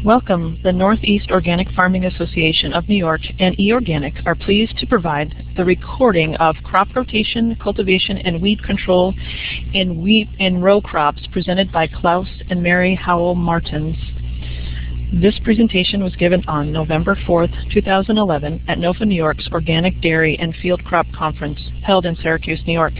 Welcome. The Northeast Organic Farming Association of New York and eOrganic are pleased to provide the recording of crop rotation, cultivation, and weed control in wheat and row crops presented by Klaus and Mary Howell Martins. This presentation was given on November 4th, 2011 at NOFA-New York's Organic Dairy and Field Crop Conference held in Syracuse, New York.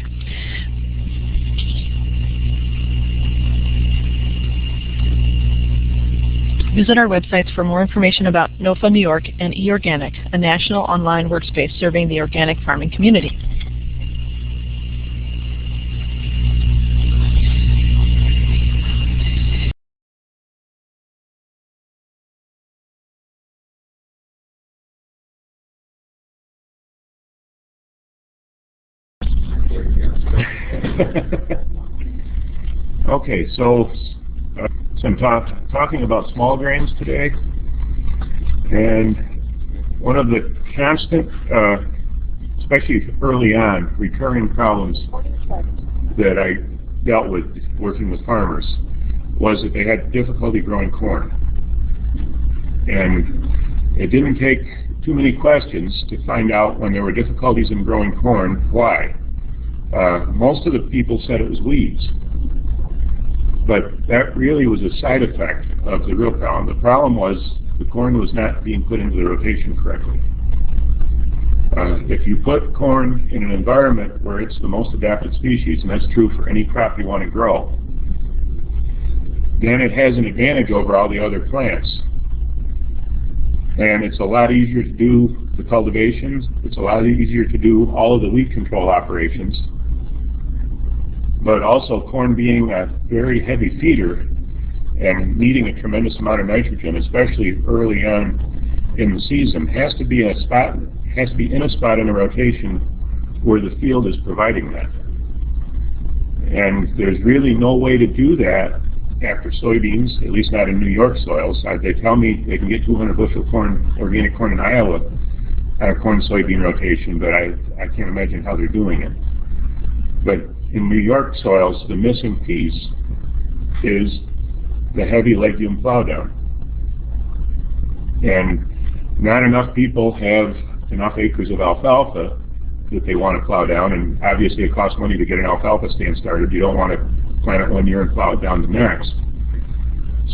Visit our websites for more information about NOFA New York and eOrganic, a national online workspace serving the organic farming community. Okay, so I'm talking about small grains today, and one of the constant, especially early on, recurring problems that I dealt with working with farmers was that they had difficulty growing corn. And it didn't take too many questions to find out when there were difficulties in growing corn, why. Most of the people said it was weeds. But that really was a side effect of the real problem. The problem was the corn was not being put into the rotation correctly. If you put corn in an environment where it's the most adapted species, and that's true for any crop you want to grow, then it has an advantage over all the other plants. And it's a lot easier to do the cultivations. It's a lot easier to do all of the weed control operations. But also, corn being a very heavy feeder and needing a tremendous amount of nitrogen, especially early on in the season, has to be in a spot in a rotation where the field is providing that. And there's really no way to do that after soybeans, at least not in New York soils. They tell me they can get 200 bushel corn, organic corn in Iowa on a corn-soybean rotation, but I can't imagine how they're doing it. But in New York soils, the missing piece is the heavy legume plowdown. And not enough people have enough acres of alfalfa that they want to plow down, and obviously it costs money to get an alfalfa stand started. You don't want to plant it one year and plow it down the next.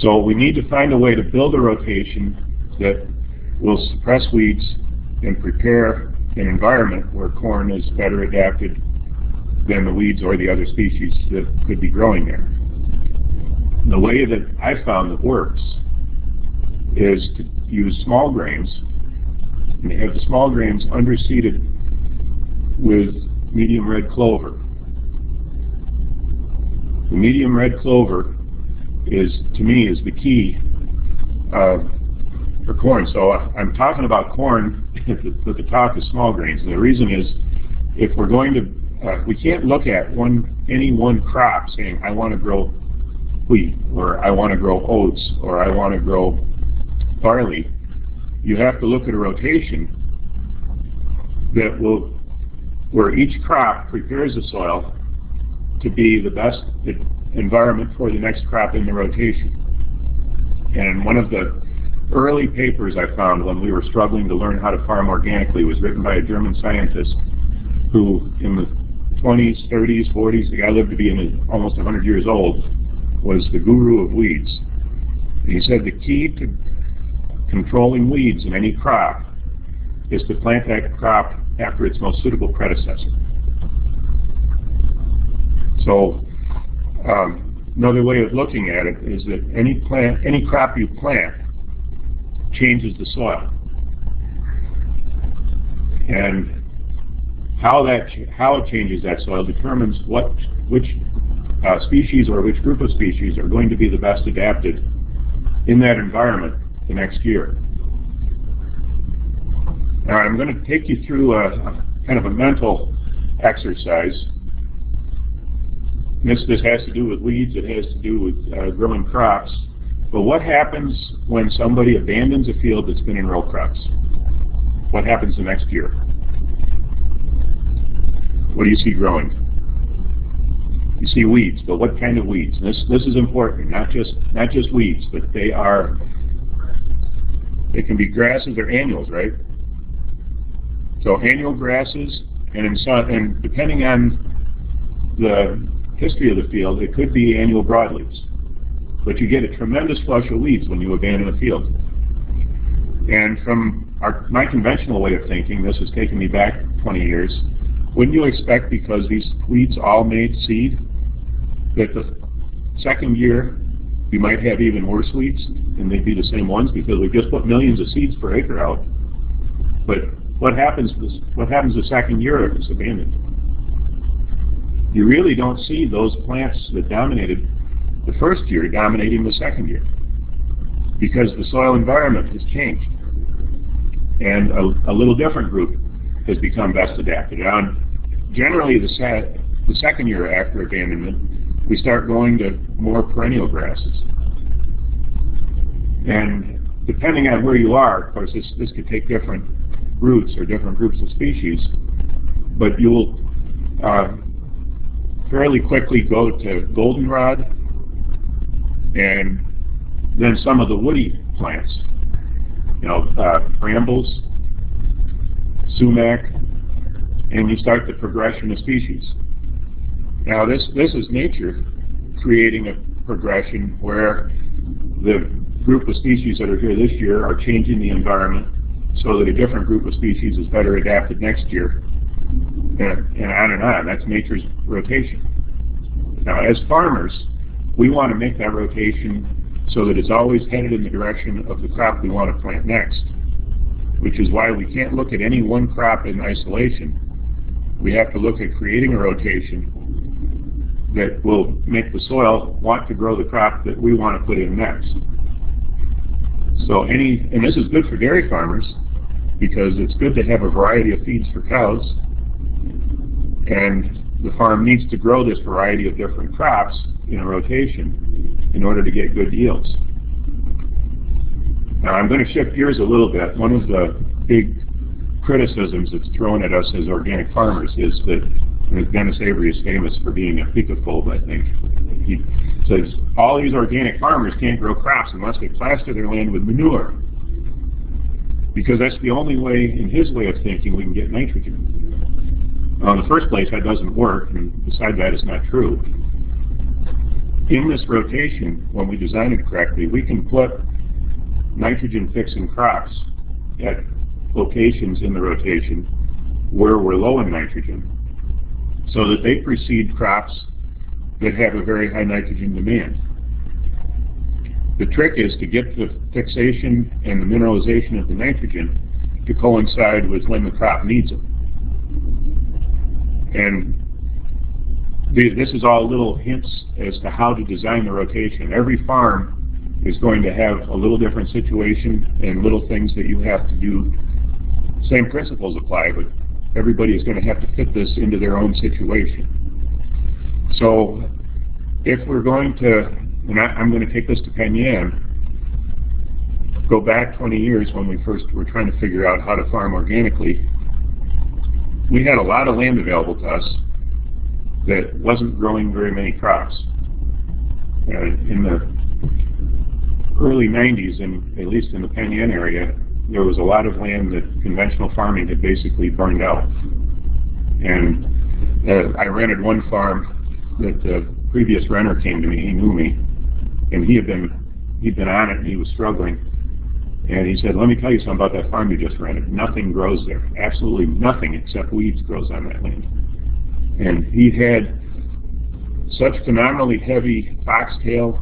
So we need to find a way to build a rotation that will suppress weeds and prepare an environment where corn is better adapted than the weeds or the other species that could be growing there. The way that I found that works is to use small grains and have the small grains underseeded with medium red clover. The medium red clover is, to me, is the key for corn. So I'm talking about corn, but the talk is small grains. And the reason is, if we're going to we can't look at any one crop saying, I want to grow wheat, or I want to grow oats, or I want to grow barley. You have to look at a rotation that where each crop prepares the soil to be the best environment for the next crop in the rotation. And one of the early papers I found when we were struggling to learn how to farm organically was written by a German scientist who, in the 20s, 30s, 40s, the guy lived to be almost 100 years old, was the guru of weeds. And he said the key to controlling weeds in any crop is to plant that crop after its most suitable predecessor. So another way of looking at it is that any crop you plant changes the soil. And how it changes that soil determines which species or which group of species are going to be the best adapted in that environment the next year. Now I'm going to take you through a kind of a mental exercise. This has to do with weeds, it has to do with growing crops. But what happens when somebody abandons a field that's been in row crops? What happens the next year? What do you see growing? You see weeds, but what kind of weeds? This is important. Not just weeds, but they are It can be grasses or annuals, right? So annual grasses, and depending on the history of the field, it could be annual broadleaves. But you get a tremendous flush of weeds when you abandon a field. And from my conventional way of thinking, this has taken me back 20 years, wouldn't you expect, because these weeds all made seed, that the second year you might have even worse weeds, and they'd be the same ones because we just put millions of seeds per acre out. But what happens the second year if it's abandoned? You really don't see those plants that dominated the first year dominating the second year, because the soil environment has changed, and a little different group has become best adapted. Generally, the second year after abandonment, we start going to more perennial grasses. And depending on where you are, of course, this could take different routes or different groups of species, but you'll fairly quickly go to goldenrod, and then some of the woody plants, brambles, sumac, and you start the progression of species. Now this is nature creating a progression where the group of species that are here this year are changing the environment so that a different group of species is better adapted next year, and on and on. That's nature's rotation. Now as farmers, we want to make that rotation so that it's always headed in the direction of the crop we want to plant next, which is why we can't look at any one crop in isolation. We have to look at creating a rotation that will make the soil want to grow the crop that we want to put in next. So and this is good for dairy farmers, because it's good to have a variety of feeds for cows, and the farm needs to grow this variety of different crops in a rotation in order to get good yields. Now I'm going to shift gears a little bit. One of the big criticisms that's thrown at us as organic farmers is that Dennis Avery is famous for being a picaphobe, I think. He says all these organic farmers can't grow crops unless they plaster their land with manure, because that's the only way, in his way of thinking, we can get nitrogen. In the first place, that doesn't work, and besides that, it's not true. In this rotation, when we design it correctly, we can put nitrogen-fixing crops at locations in the rotation where we're low in nitrogen, so that they precede crops that have a very high nitrogen demand. The trick is to get the fixation and the mineralization of the nitrogen to coincide with when the crop needs it. And this is all little hints as to how to design the rotation. Every farm is going to have a little different situation and little things that you have to do. Same principles apply, but everybody is going to have to fit this into their own situation. So if we're going to, and I'm going to take this to Penn Yan, go back 20 years when we first were trying to figure out how to farm organically, we had a lot of land available to us that wasn't growing very many crops. In the early 90s, and at least in the Penn Yan area, there was a lot of land that conventional farming had basically burned out. And I rented one farm that the previous renter came to me. He knew me, and he'd been on it, and he was struggling. And he said, "Let me tell you something about that farm you just rented. Nothing grows there. Absolutely nothing except weeds grows on that land." And he had such phenomenally heavy foxtail,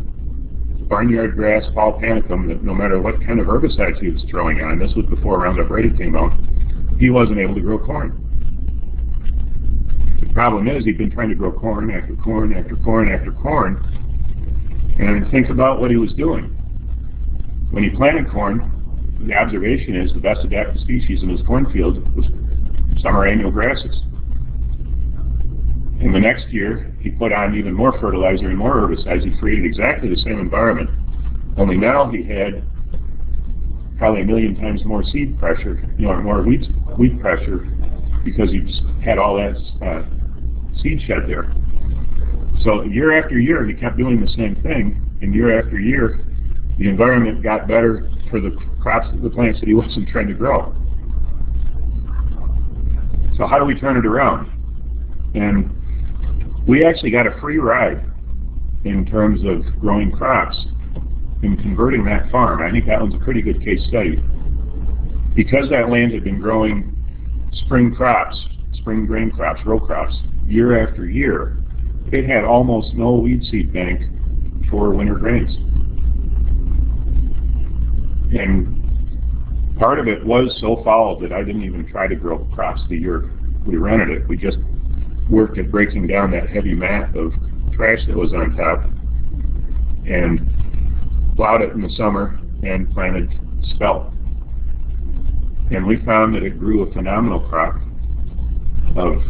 barnyard grass, fall panicum, that no matter what kind of herbicides he was throwing on, this was before Roundup Ready came out, he wasn't able to grow corn. The problem is he'd been trying to grow corn after corn after corn after corn, and think about what he was doing. When he planted corn, the observation is the best adapted species in his cornfield was summer annual grasses. And the next year, he put on even more fertilizer and more herbicides. He created exactly the same environment, only now he had probably 1 million times more seed pressure, more wheat pressure, because he just had all that seed shed there. So year after year, he kept doing the same thing, and year after year, the environment got better for the crops, the plants that he wasn't trying to grow. So how do we turn it around? And we actually got a free ride in terms of growing crops and converting that farm. I think that one's a pretty good case study. Because that land had been growing spring crops, spring grain crops, row crops, year after year, it had almost no weed seed bank for winter grains. And part of it was so foul that I didn't even try to grow crops the year we rented it. We just worked at breaking down that heavy mat of trash that was on top and plowed it in the summer and planted spelt. And we found that it grew a phenomenal crop of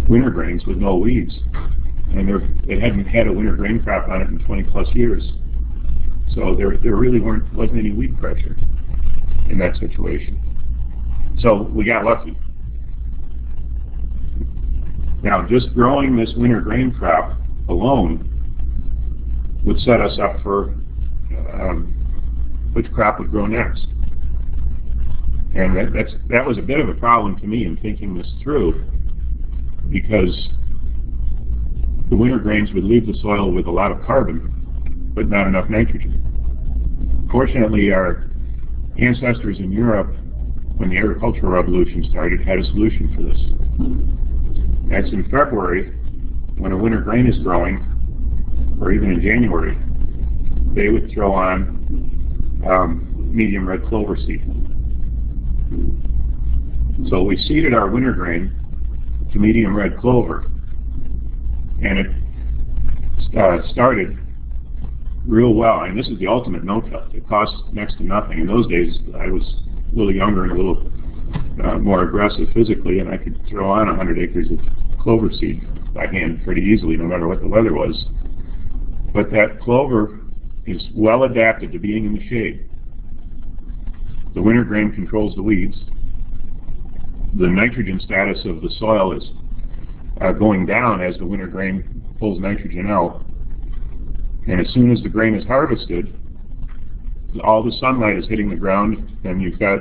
winter grains with no weeds. And it hadn't had a winter grain crop on it in 20 plus years. So there really wasn't any weed pressure in that situation. So we got lucky. Now, just growing this winter grain crop alone would set us up for which crop would grow next. And that was a bit of a problem to me in thinking this through, because the winter grains would leave the soil with a lot of carbon, but not enough nitrogen. Fortunately, our ancestors in Europe, when the agricultural revolution started, had a solution for this. That's in February, when a winter grain is growing, or even in January, they would throw on medium red clover seed. So we seeded our winter grain to medium red clover, and it started real well. And this is the ultimate no-till. It costs next to nothing. In those days, I was a little younger and a little more aggressive physically, and I could throw on 100 acres of clover seed by hand pretty easily, no matter what the weather was. But that clover is well adapted to being in the shade. The winter grain controls the weeds. The nitrogen status of the soil is going down as the winter grain pulls nitrogen out. And as soon as the grain is harvested, all the sunlight is hitting the ground, and you've got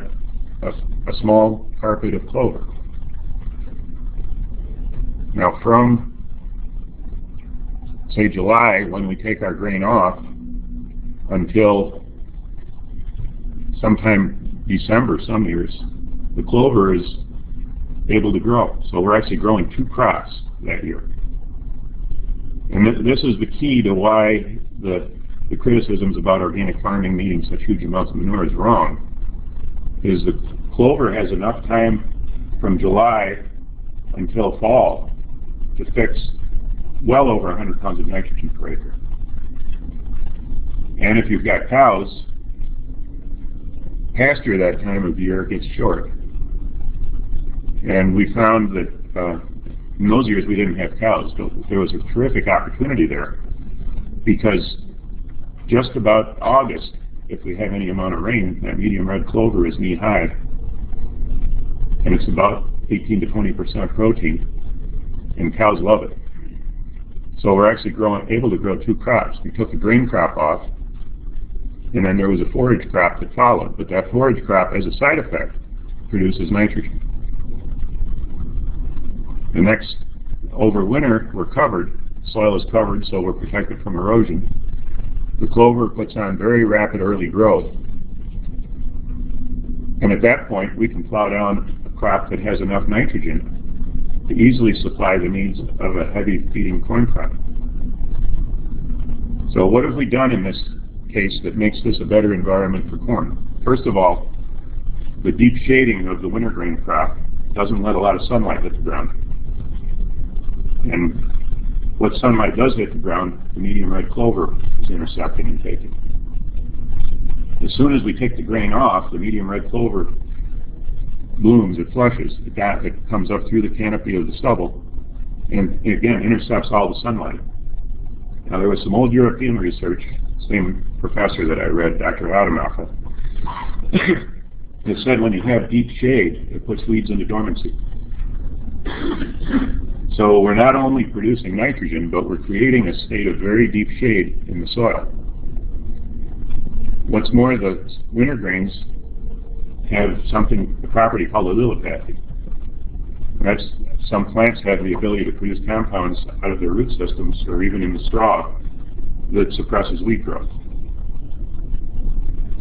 a small carpet of clover. Now, from, say, July, when we take our grain off, until sometime December, some years, the clover is able to grow. So we're actually growing 2 crops that year. And this is the key to why the criticisms about organic farming needing such huge amounts of manure is wrong, is the clover has enough time from July until fall to fix well over 100 pounds of nitrogen per acre. And if you've got cows, pasture that time of year gets short. And we found that in those years we didn't have cows, but there was a terrific opportunity there, because just about August, if we have any amount of rain, that medium red clover is knee-high, and it's about 18 to 20% protein, and cows love it. So we're actually able to grow 2 crops. We took the grain crop off, and then there was a forage crop that followed. But that forage crop, as a side effect, produces nitrogen. The next, over winter, we're covered. Soil is covered, so we're protected from erosion. The clover puts on very rapid early growth. And at that point, we can plow down a crop that has enough nitrogen to easily supply the needs of a heavy feeding corn crop. So what have we done in this case that makes this a better environment for corn? First of all, the deep shading of the winter grain crop doesn't let a lot of sunlight hit the ground. And what sunlight does hit the ground, the medium red clover is intercepting and taking. As soon as we take the grain off, the medium red clover blooms, it flushes, it comes up through the canopy of the stubble, and again intercepts all the sunlight. Now, there was some old European research, same professor that I read, Dr. Rademacher, that said when you have deep shade, it puts weeds into dormancy. So we're not only producing nitrogen, but we're creating a state of very deep shade in the soil. What's more, the winter grains have a property called allelopathy. That's, some plants have the ability to produce compounds out of their root systems or even in the straw that suppresses weed growth.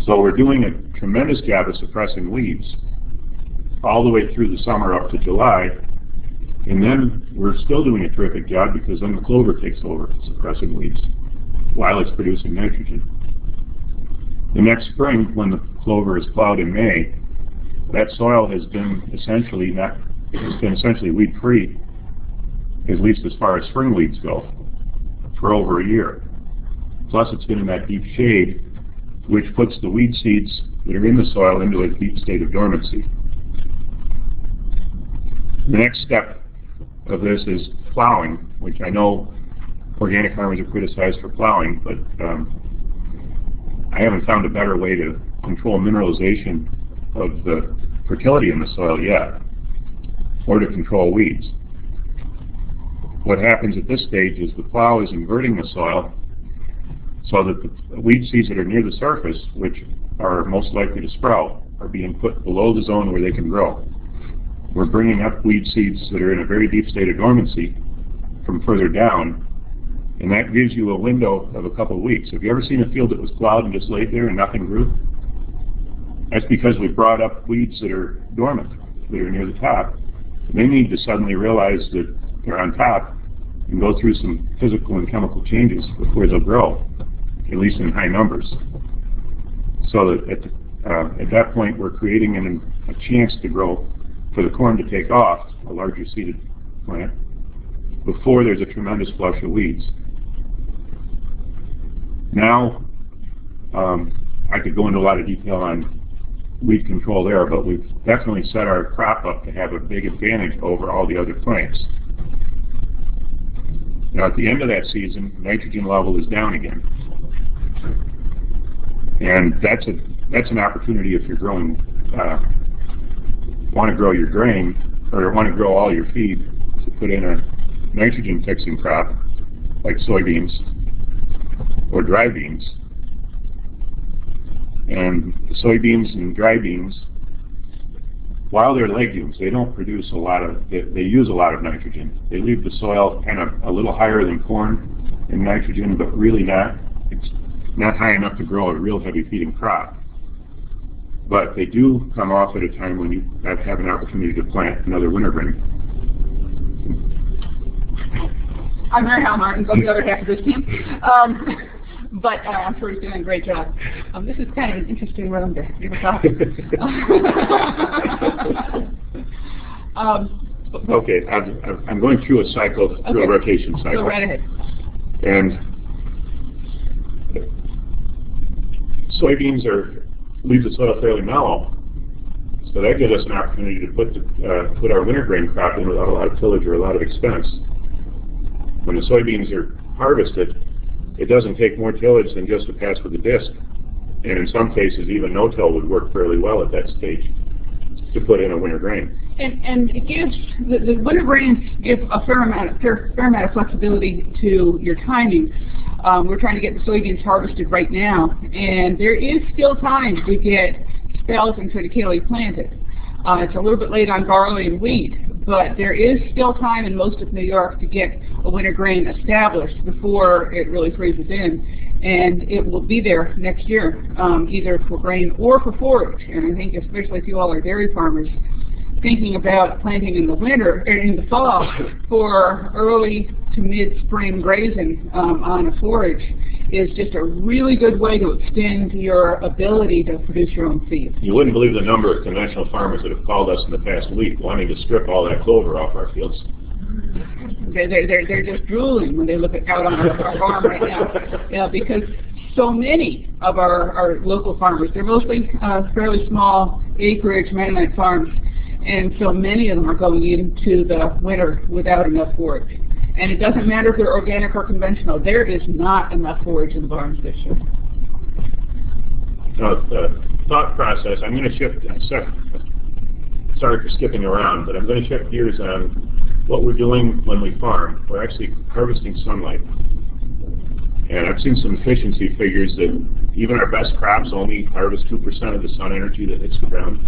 So we're doing a tremendous job of suppressing weeds all the way through the summer up to July, and then we're still doing a terrific job because then the clover takes over suppressing weeds while it's producing nitrogen. The next spring, when the clover is plowed in May, that soil has been essentially weed-free, at least as far as spring weeds go, for over a year. Plus, it's been in that deep shade, which puts the weed seeds that are in the soil into a deep state of dormancy. The next step of this is plowing, which I know organic farmers are criticized for plowing, but I haven't found a better way to control mineralization of the fertility in the soil yet, or to control weeds. What happens at this stage is the plow is inverting the soil so that the weed seeds that are near the surface, which are most likely to sprout, are being put below the zone where they can grow. We're bringing up weed seeds that are in a very deep state of dormancy from further down, and that gives you a window of a couple of weeks. Have you ever seen a field that was plowed and just laid there and nothing grew? That's because we brought up weeds that are dormant, that are near the top. They need to suddenly realize that they're on top and go through some physical and chemical changes before they'll grow, at least in high numbers. So that at that point we're creating a chance to grow, for the corn to take off, a larger seeded plant, before there's a tremendous flush of weeds. Now, I could go into a lot of detail on weed control there, but we've definitely set our crop up to have a big advantage over all the other plants. Now, at the end of that season, nitrogen level is down again. And that's an opportunity if you're growing, want to grow your grain, or want to grow all your feed, to put in a nitrogen fixing crop like soybeans or dry beans. And the soybeans and dry beans, while they're legumes, they don't produce a lot of, they use a lot of nitrogen. They leave the soil kind of a little higher than corn in nitrogen, but really it's not high enough to grow a real heavy feeding crop. But they do come off at a time when you have an opportunity to plant another winter grain. I'm Mary Hal Martin, on the other half of this team. But I'm sure he's doing a great job. This is kind of an interesting room to give a talk. Okay, I'm going through a cycle, through a rotation cycle. Go right ahead. And soybeans leave the soil fairly mellow, so that gives us an opportunity to put our winter grain crop in without a lot of tillage or a lot of expense. When the soybeans are harvested, it doesn't take more tillage than just to pass with a disc, and in some cases even no-till would work fairly well at that stage to put in a winter grain. And it gives the winter grains give a fair amount of flexibility to your timing. We're trying to get the soybeans harvested right now, and there is still time to get spells and triticale planted. It's a little bit late on barley and wheat, but there is still time in most of New York to get a winter grain established before it really freezes in, and it will be there next year, either for grain or for forage. And I think especially if you all are dairy farmers, thinking about planting in the winter, or in the fall, for early to mid-spring grazing on a forage is just a really good way to extend your ability to produce your own feed. You wouldn't believe the number of conventional farmers that have called us in the past week wanting to strip all that clover off our fields. They're just drooling when they look out on our farm right now. Yeah, because so many of our local farmers, they're mostly fairly small acreage Mennonite farms, and so many of them are going into the winter without enough forage. And it doesn't matter if they're organic or conventional, there is not enough forage in the barns this year. The thought process, I'm going to shift, sorry for skipping around, but I'm going to shift gears on what we're doing when we farm. We're actually harvesting sunlight. And I've seen some efficiency figures that Even our best crops only harvest 2% of the sun energy that hits the ground.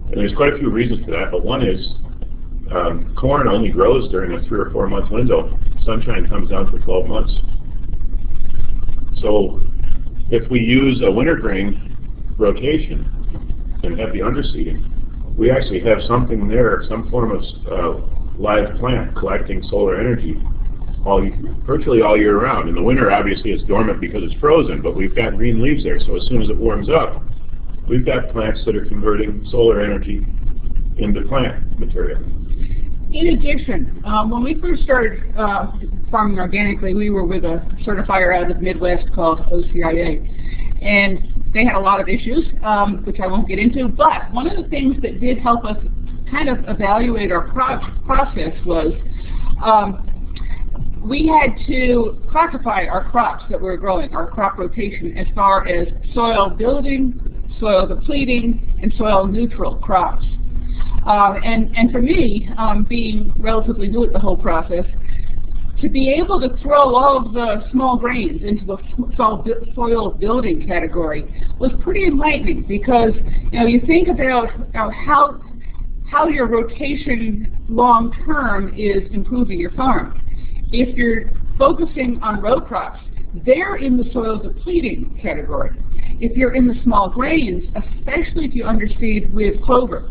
And there's quite a few reasons for that, but one is corn only grows during a 3 or 4 month window. Sunshine comes down for 12 months. So if we use a winter grain rotation and have the underseeding, we actually have something there, some form of live plant collecting solar energy virtually all year round. In the winter, obviously, it's dormant because it's frozen, but we've got green leaves there, so as soon as it warms up, we've got plants that are converting solar energy into plant material. In addition, when we first started farming organically, we were with a certifier out of the Midwest called OCIA, and they had a lot of issues, which I won't get into, but one of the things that did help us kind of evaluate our process was we had to classify our crops that we were growing, our crop rotation, as far as soil building, soil depleting, and soil neutral crops. And for me, being relatively new at the whole process, to be able to throw all of the small grains into the soil building category was pretty enlightening, because you think about how your rotation long term is improving your farm. If you're focusing on row crops, they're in the soil depleting category. If you're in the small grains, especially if you underseed with clover,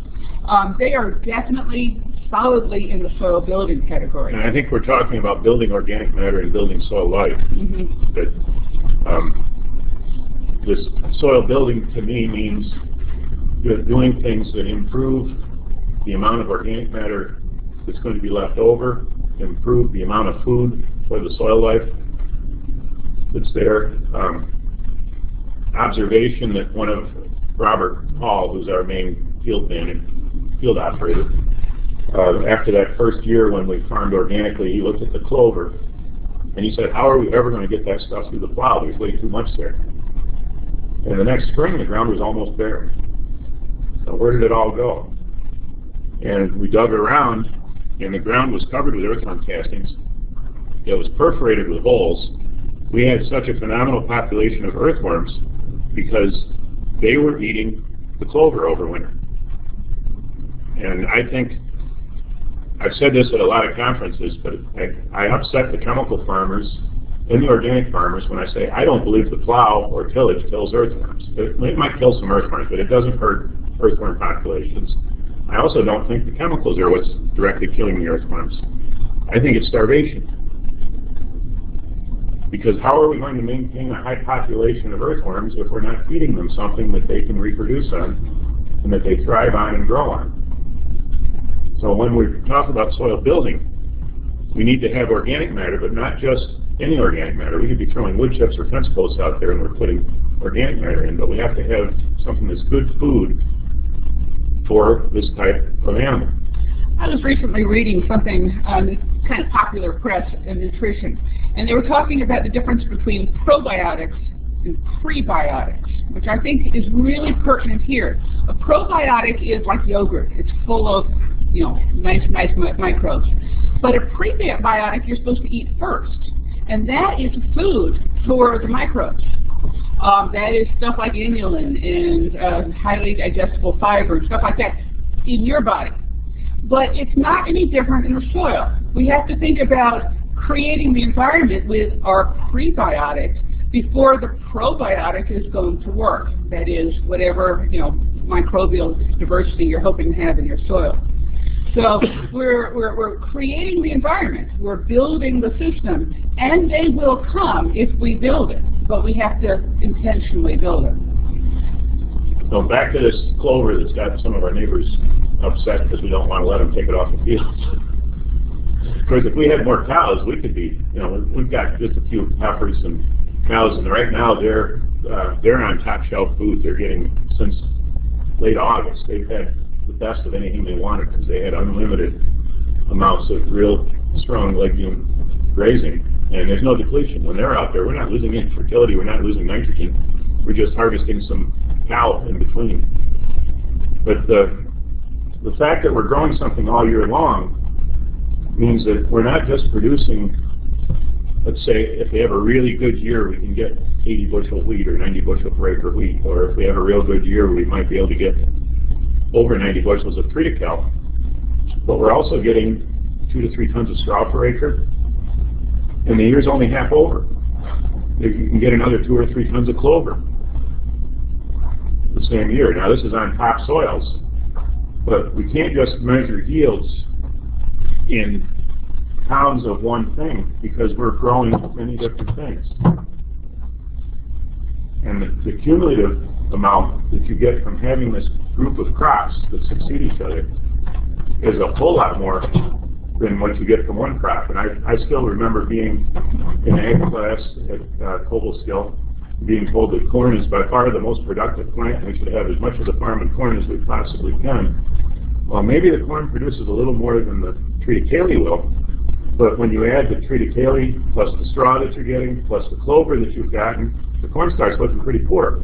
they are definitely solidly in the soil building category. And I think we're talking about building organic matter and building soil life. Mm-hmm. That this soil building to me means doing things that improve the amount of organic matter that's going to be left over, improve the amount of food for the soil life that's there. Observation that one of Robert Hall, who's our main field operator, after that first year when we farmed organically, he looked at the clover and he said, how are we ever going to get that stuff through the plow? There's way too much there. And the next spring, the ground was almost bare. So where did it all go? And we dug around, and the ground was covered with earthworm castings. It was perforated with holes. We had such a phenomenal population of earthworms because they were eating the clover over winter. And I think, I've said this at a lot of conferences, but I upset the chemical farmers and the organic farmers when I say I don't believe the plow or tillage kills earthworms. It might kill some earthworms, but it doesn't hurt earthworm populations. I also don't think the chemicals are what's directly killing the earthworms. I think it's starvation. Because how are we going to maintain a high population of earthworms if we're not feeding them something that they can reproduce on and that they thrive on and grow on? So when we talk about soil building, we need to have organic matter, but not just any organic matter. We could be throwing wood chips or fence posts out there and we're putting organic matter in, but we have to have something that's good food for this type of animal. I was recently reading something on this kind of popular press in nutrition, and they were talking about the difference between probiotics and prebiotics, which I think is really pertinent here. A probiotic is like yogurt. It's full of nice microbes. But a prebiotic you're supposed to eat first, and that is food for the microbes. That is stuff like inulin and highly digestible fiber and stuff like that in your body. But it's not any different in the soil. We have to think about creating the environment with our prebiotics before the probiotic is going to work. That is, whatever microbial diversity you're hoping to have in your soil. So we're creating the environment. We're building the system, and they will come if we build it. But we have to intentionally build it. So back to this clover that's got some of our neighbors upset because we don't want to let them take it off the fields. Of course, if we had more cows, we could be, we've got just a few heifers and cows, and right now they're on top shelf food. They're getting, since late August, they've had the best of anything they wanted because they had unlimited amounts of real strong legume grazing. And there's no depletion. When they're out there, we're not losing any fertility, we're not losing nitrogen. We're just harvesting some cow in between. But the fact that we're growing something all year long means that we're not just producing let's say if they have a really good year, we can get 80 bushel wheat or 90 bushel per acre wheat. Or if we have a real good year, we might be able to get over 90 bushels of triticale. But we're also getting 2 to 3 tons of straw per acre, and the year's only half over. You can get another 2 or 3 tons of clover the same year. Now this is on top soils, but we can't just measure yields in pounds of one thing because we're growing many different things. And the cumulative amount that you get from having this group of crops that succeed each other is a whole lot more than what you get from one crop. And I still remember being in ag class at Cobleskill, being told that corn is by far the most productive plant. We should have as much of the farm in corn as we possibly can. Well, maybe the corn produces a little more than the triticale will, but when you add the triticale plus the straw that you're getting, plus the clover that you've gotten, the corn starts looking pretty poor.